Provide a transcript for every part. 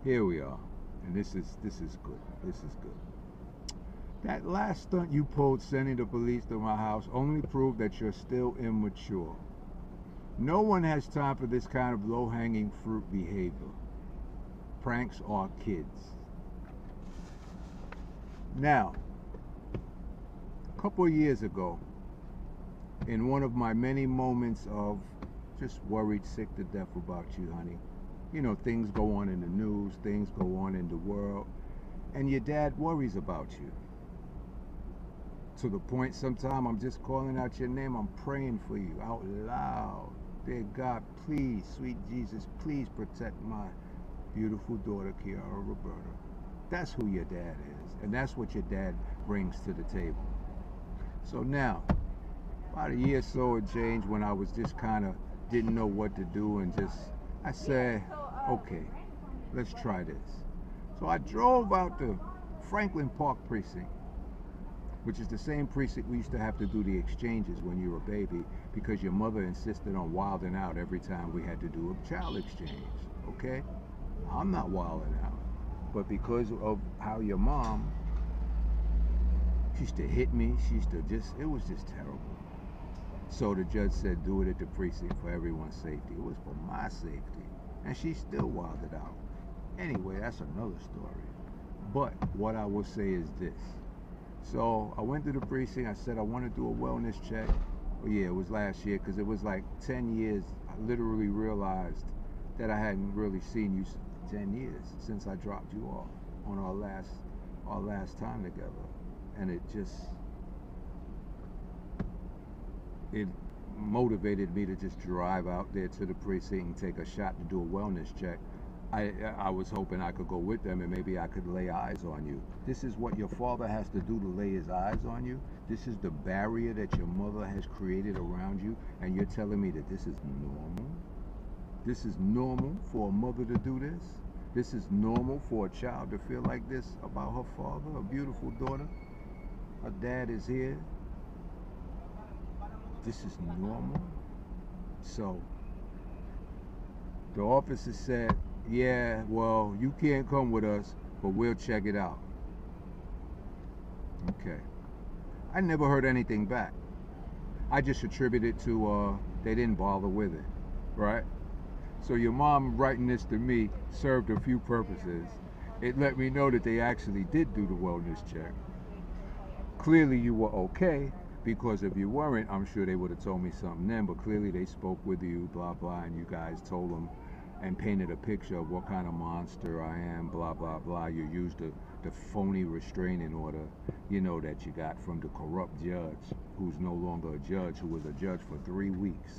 Here we are, and this is good. This is good. That last stunt you pulled sending the police to my house only proved that you're still immature. No one has time for this kind of low-hanging fruit behavior. Pranks are kids. Now, a couple of years ago, in one of my many moments of just worried sick to death about you, honey, you know, things go on in the news, things go on in the world, and your dad worries about you. To the point sometimes I'm just calling out your name, I'm praying for you out loud. Dear God, please, sweet Jesus, please protect my beautiful daughter, KiaRa Roberta. That's who your dad is, and that's what your dad brings to the table. So now, about a year or so it changed when I was just kind of didn't know what to do, and I said, okay, let's try this. So I drove out to Franklin Park precinct, which is the same precinct we used to have to do the exchanges when you were a baby, because your mother insisted on wilding out every time we had to do a child exchange, okay? I'm not wilding out, but because of how your mom, she used to hit me, it was just terrible. So the judge said, do it at the precinct for everyone's safety. It was for my safety, and she still wilded out. Anyway, that's another story. But what I will say is this. So I went to the precinct, I said I want to do a wellness check. Well, yeah, it was last year, because it was like 10 years. I literally realized that I hadn't really seen you 10 years since I dropped you off on our last time together. And it motivated me to just drive out there to the precinct and take a shot to do a wellness check. I was hoping I could go with them and maybe I could lay eyes on you. This is what your father has to do to lay his eyes on you. This is the barrier that your mother has created around you, and you're telling me that this is normal? This is normal for a mother to do this? This is normal for a child to feel like this about her father, a beautiful daughter? Her dad is here. This is normal? So the officer said, yeah, well, you can't come with us, but we'll check it out. Okay. I never heard anything back. I just attributed to they didn't bother with it, right? So your mom writing this to me served a few purposes. It let me know that they actually did do the wellness check. Clearly you were okay, because if you weren't, I'm sure they would have told me something then, but clearly they spoke with you, blah, blah, and you guys told them and painted a picture of what kind of monster I am, blah, blah, blah. You used the phony restraining order, you know, that you got from the corrupt judge, who's no longer a judge, who was a judge for 3 weeks.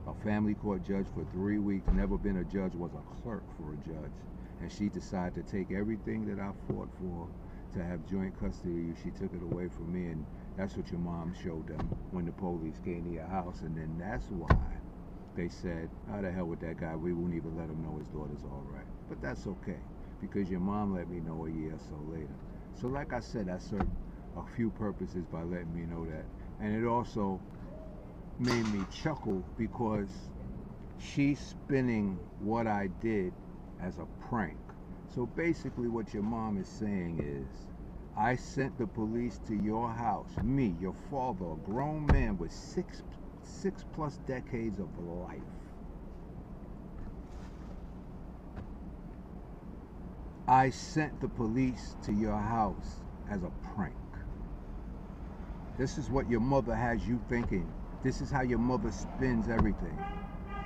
A family court judge for 3 weeks, never been a judge, was a clerk for a judge. And she decided to take everything that I fought for to have joint custody of you. She took it away from me, and that's what your mom showed them when the police came to your house. And then that's why they said, oh, the hell with that guy, we won't even let him know his daughter's all right. But that's okay, because your mom let me know a year or so later. So like I said, that served a few purposes by letting me know that. And it also made me chuckle, because she's spinning what I did as a prank. So basically what your mom is saying is, I sent the police to your house, me, your father, a grown man with six plus decades of life. I sent the police to your house as a prank. This is what your mother has you thinking. This is how your mother spins everything.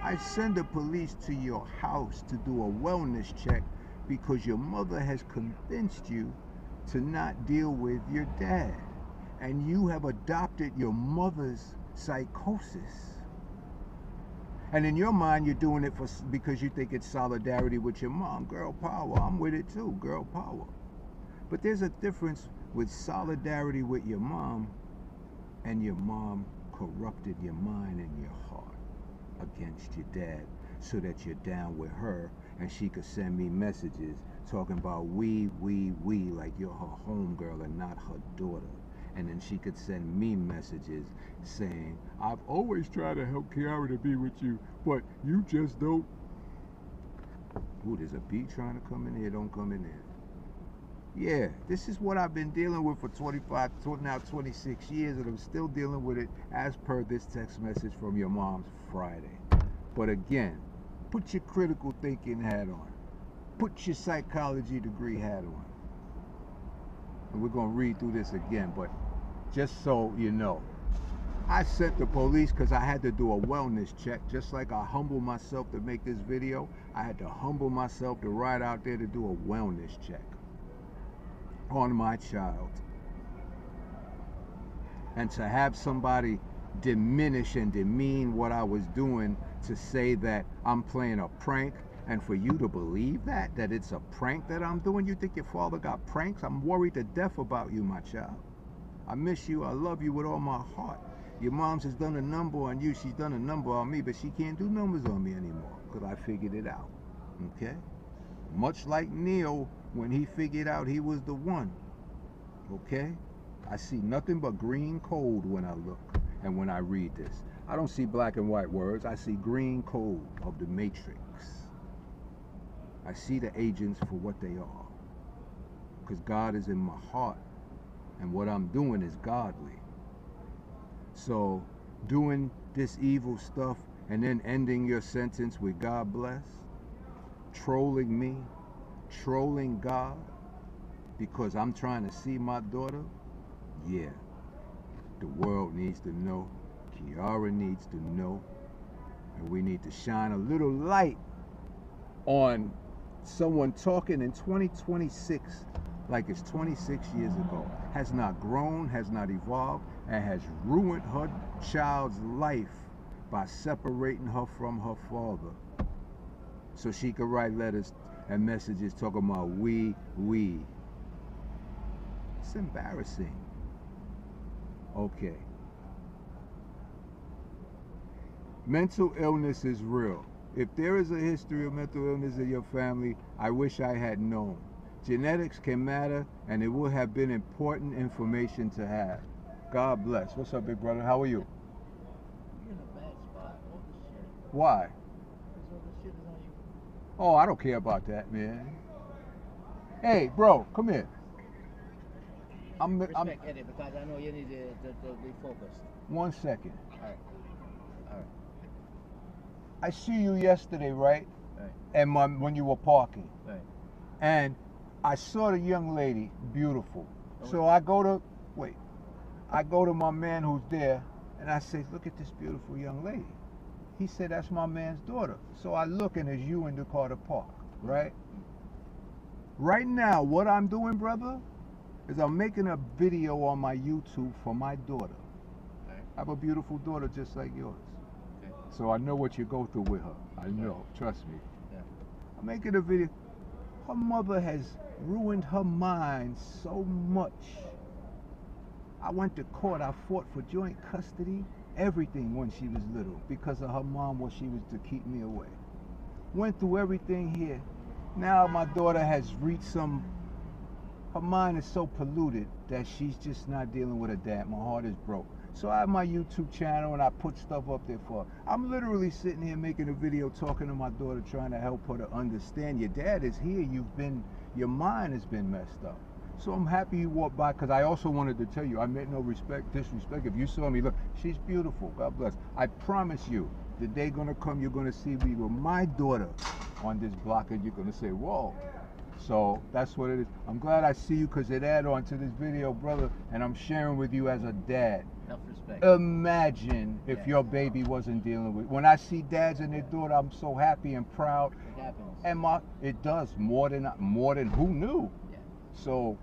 I send the police to your house to do a wellness check because your mother has convinced you to not deal with your dad. And you have adopted your mother's psychosis. And in your mind, you're doing it because you think it's solidarity with your mom. Girl power. I'm with it too. Girl power. But there's a difference with solidarity with your mom, and your mom corrupted your mind and your heart against your dad so that you're down with her, and she could send me messages talking about we, like you're her homegirl and not her daughter. And then she could send me messages saying, I've always tried to help KiaRa to be with you, but you just don't. Ooh, there's a bee trying to come in here. Don't come in there. Yeah, this is what I've been dealing with for 26 years, and I'm still dealing with it as per this text message from your mom's Friday. But again, put your critical thinking hat on. Put your psychology degree hat on. And we're going to read through this again, but just so you know, I sent the police because I had to do a wellness check. Just like I humble myself to make this video, I had to humble myself to ride out there to do a wellness check on my child. And to have somebody diminish and demean what I was doing, to say that I'm playing a prank, and for you to believe that it's a prank that I'm doing. You think your father got pranks? I'm worried to death about you, my child. I miss you. I love you with all my heart. Your mom's has done a number on you. She's done a number on me, but she can't do numbers on me anymore because I figured it out. Okay? Much like Neo when he figured out he was the one. Okay? I see nothing but green code when I look and when I read this. I don't see black and white words. I see green code of the Matrix. I see the agents for what they are. Because God is in my heart. And what I'm doing is godly. So, doing this evil stuff and then ending your sentence with God bless, trolling me, trolling God, because I'm trying to see my daughter, yeah, the world needs to know, KiaRa needs to know, and we need to shine a little light on someone talking in 2026 like it's 26 years ago, has not grown, has not evolved, and has ruined her child's life by separating her from her father. So she could write letters and messages talking about we. It's embarrassing. Okay. Mental illness is real. If there is a history of mental illness in your family, I wish I had known. Genetics can matter, and it would have been important information to have. God bless. What's up, big brother? How are you? You're in a bad spot. All this shit. Why? Because all this shit is on you. Oh, I don't care about that, man. Hey, bro, come here. Respect Eddie, because I know you need to be focused. 1 second. All right. I see you yesterday, right? Right. And when you were parking. Right. And I saw the young lady, beautiful. Oh, So I go to my man who's there, and I say, look at this beautiful young lady. He said, that's my man's daughter. So I look, and it's you in the car to park, right? Right now, what I'm doing, brother, is I'm making a video on my YouTube for my daughter. Right. I have a beautiful daughter just like yours. Okay. So I know what you go through with her. I know, trust me. Yeah. I'm making a video. Her mother has ruined her mind so much. I went to court, I fought for joint custody, everything when she was little, because of her mom, what she was to keep me away. Went through everything here. Now my daughter has reached her mind is so polluted that she's just not dealing with her dad. My heart is broke. So I have my YouTube channel and I put stuff up there for her. I'm literally sitting here making a video talking to my daughter, trying to help her to understand your dad is here. Your mind has been messed up. So I'm happy you walked by, because I also wanted to tell you, I meant no disrespect. If you saw me, look, she's beautiful, God bless. I promise you, the day gonna come, you're gonna see me with my daughter on this block, and you're gonna say, whoa. So that's what it is. I'm glad I see you, because it add on to this video, brother, and I'm sharing with you as a dad. Enough respect. Imagine if your baby wasn't dealing with. When I see dads and their daughter, I'm so happy and proud. It happens. And it does more than who knew. Yeah. So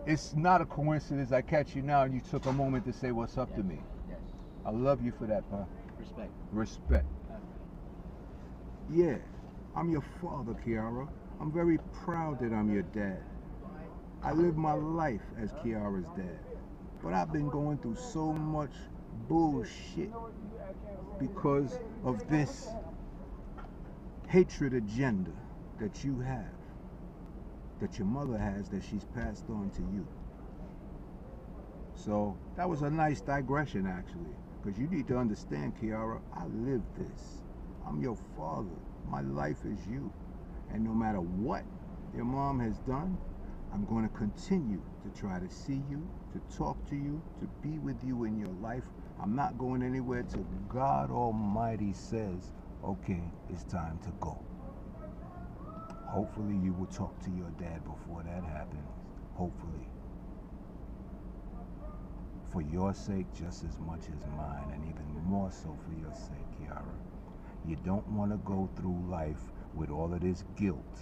it's not a coincidence I catch you now and you took a moment to say what's up to me. Yes. I love you for that, pa. Respect. Respect. Yeah, I'm your father, KiaRa. I'm very proud that I'm your dad. I live my life as KiaRa's dad. But I've been going through so much bullshit because of this hatred agenda that you have, that your mother has, that she's passed on to you. So that was a nice digression, actually, because you need to understand, KiaRa, I live this. I'm your father. My life is you. And no matter what your mom has done, I'm going to continue to try to see you, to talk to you, to be with you in your life. I'm not going anywhere till God Almighty says, okay, it's time to go. Hopefully you will talk to your dad before that happens. Hopefully. For your sake just as much as mine, and even more so for your sake, KiaRa. You don't want to go through life with all of this guilt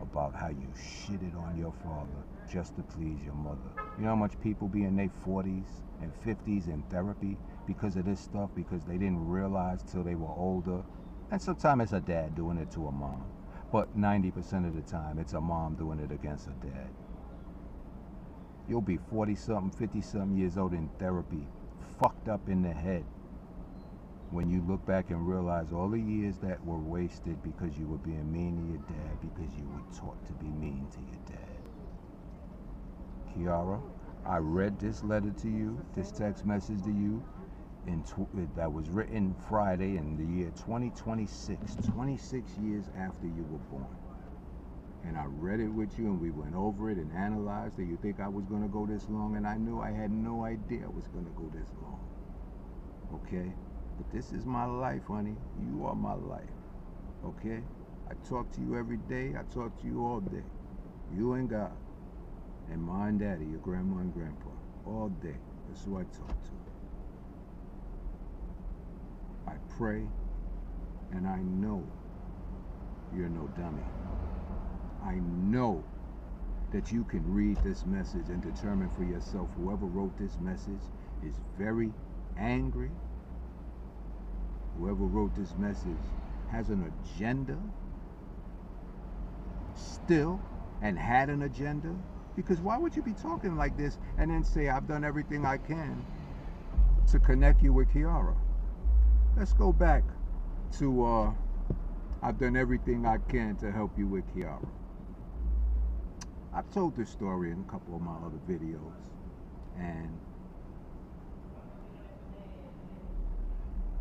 about how you shitted on your father just to please your mother. You know how much people be in their 40s and 50s in therapy because of this stuff, because they didn't realize till they were older. And sometimes it's a dad doing it to a mom, but 90% of the time it's a mom doing it against a dad. You'll be 40-something, 50-something years old in therapy, fucked up in the head, when you look back and realize all the years that were wasted because you were being mean to your dad, because you were taught to be mean to your dad. KiaRa, I read this letter to you, this text message to you, that was written Friday in the year 2026, 26 years after you were born. And I read it with you, and we went over it and analyzed it. You think I was going to go this long? And I knew I had no idea I was going to go this long. Okay? But this is my life, honey. You are my life. Okay? I talk to you every day. I talk to you all day. You and God. And Ma and Daddy, your grandma and grandpa. All day. That's who I talk to. I pray, and I know you're no dummy. I know that you can read this message and determine for yourself whoever wrote this message is very angry. Whoever wrote this message has an agenda still, and had an agenda. Because why would you be talking like this and then say, I've done everything I can to connect you with KiaRa? Let's go back to I've done everything I can to help you with KiaRa. I've told this story in a couple of my other videos, and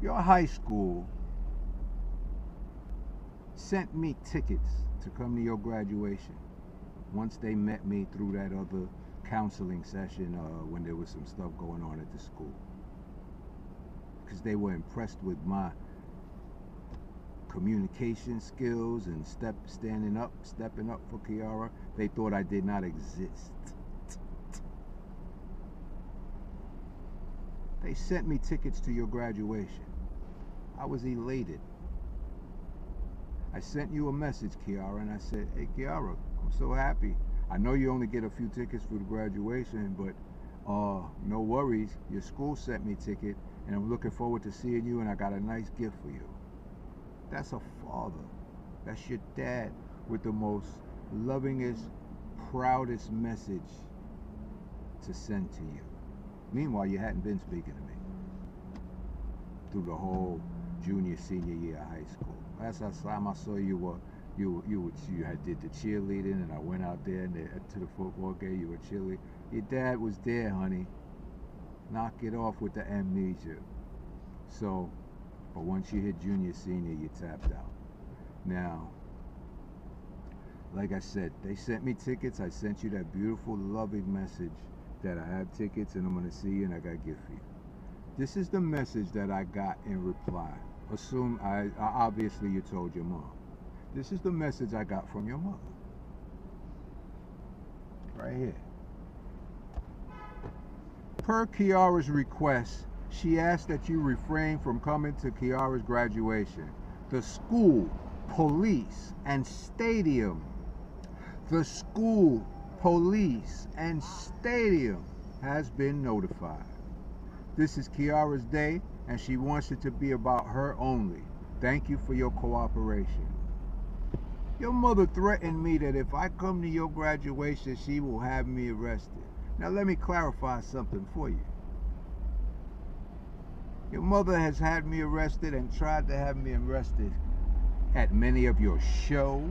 your high school sent me tickets to come to your graduation once they met me through that other counseling session when there was some stuff going on at the school, because they were impressed with my communication skills and stepping up for KiaRa. They thought I did not exist. They sent me tickets to your graduation. I was elated. I sent you a message, KiaRa, and I said, hey KiaRa, I'm so happy. I know you only get a few tickets for the graduation, but no worries. Your school sent me a ticket, and I'm looking forward to seeing you, and I got a nice gift for you. That's a father. That's your dad with the most lovingest, proudest message to send to you. Meanwhile, you hadn't been speaking to me through the whole junior, senior year of high school. Last time I saw you, you had did the cheerleading, and I went out there and to the football game. You were cheerleading. Your dad was there, honey. Knock it off with the amnesia. So, but once you hit junior, senior, you tapped out. Now, like I said, they sent me tickets. I sent you that beautiful, loving message that I have tickets and I'm going to see you and I got a gift for you. This is the message that I got in reply. Assume obviously you told your mom. This is the message I got from your mother. Right here. Per KiaRa's request, she asked that you refrain from coming to KiaRa's graduation. The school, police, and stadium. The school, police, and stadium has been notified. This is KiaRa's day, and she wants it to be about her only. Thank you for your cooperation. Your mother threatened me that if I come to your graduation, she will have me arrested. Now let me clarify something for you. Your mother has had me arrested and tried to have me arrested at many of your shows,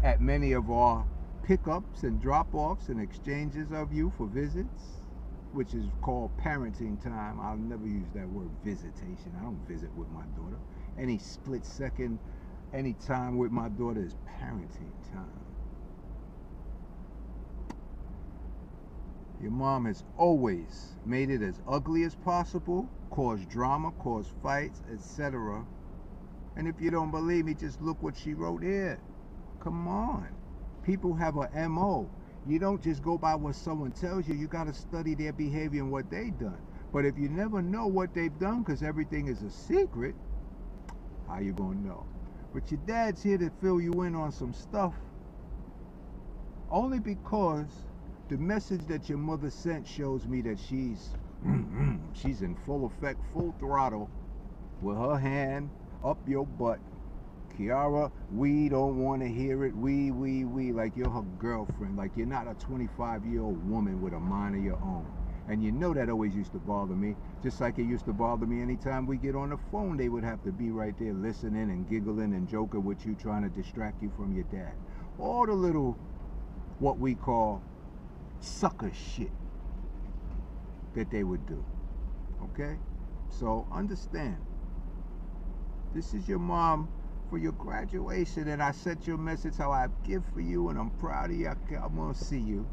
at many of our pickups and drop-offs and exchanges of you for visits, which is called parenting time. I'll never use that word visitation. I don't visit with my daughter. Any split-second any time with my daughter is parenting time. Your mom has always made it as ugly as possible, caused drama, caused fights, etc. And if you don't believe me, just look what she wrote here. Come on. People have a MO. You don't just go by what someone tells you. You got to study their behavior and what they've done. But if you never know what they've done because everything is a secret, how you going to know? But your dad's here to fill you in on some stuff. Only because the message that your mother sent shows me that she's in full effect, full throttle, with her hand up your butt. KiaRa, we don't want to hear it. We, like you're her girlfriend, like you're not a 25-year-old woman with a mind of your own. And you know that always used to bother me, just like it used to bother me anytime we get on the phone. They would have to be right there listening and giggling and joking with you, trying to distract you from your dad. All the little, what we call sucker shit that they would do. Okay? So understand, this is your mom for your graduation, and I sent you a message how I have a gift for you, and I'm proud of you. I'm gonna see you.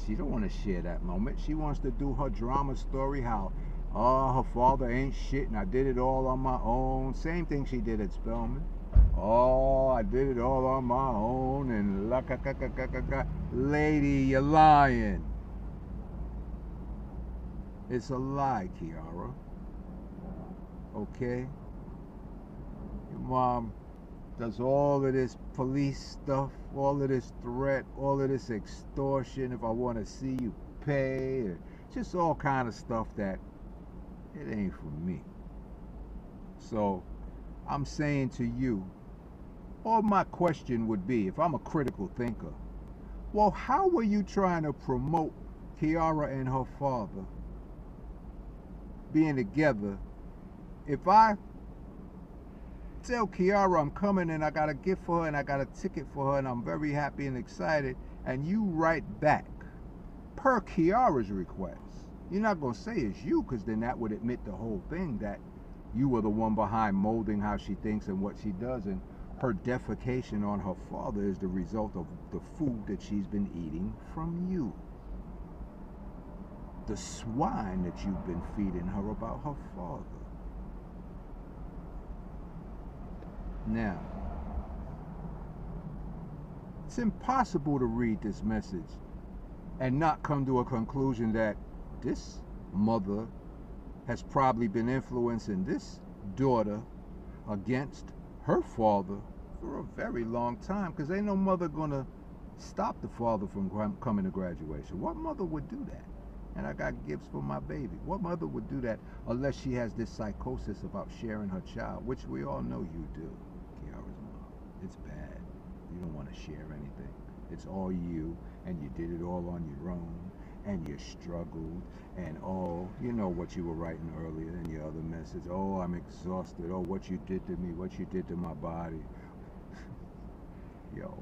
She don't want to share that moment. She wants to do her drama story, how her father ain't shit and I did it all on my own. Same thing she did at Spelman. Oh, I did it all on my own, and la ka ka ka ka ka ka. Lady, you're lying. It's a lie, KiaRa. Okay? Your mom does all of this police stuff, all of this threat, all of this extortion. If I want to see you pay, or just all kind of stuff that it ain't for me. So I'm saying to you, or my question would be, if I'm a critical thinker, well, how were you trying to promote KiaRa and her father being together if I tell KiaRa I'm coming and I got a gift for her and I got a ticket for her and I'm very happy and excited, and you write back per KiaRa's request? You're not going to say it's you, because then that would admit the whole thing, that you were the one behind molding how she thinks and what she does, and her defecation on her father is the result of the food that she's been eating from you. The swine that you've been feeding her about her father. Now, it's impossible to read this message and not come to a conclusion that this mother has probably been influencing this daughter against her father for a very long time, because ain't no mother gonna stop the father from coming to graduation. What mother would do that? And I got gifts for my baby. What mother would do that unless she has this psychosis about sharing her child, which we all know you do, KiaRa's mom. It's bad. You don't want to share anything. It's all you, and you did it all on your own, and you struggled, and oh, you know what you were writing earlier in your other message. Oh, I'm exhausted. Oh, what you did to me, what you did to my body. Yo.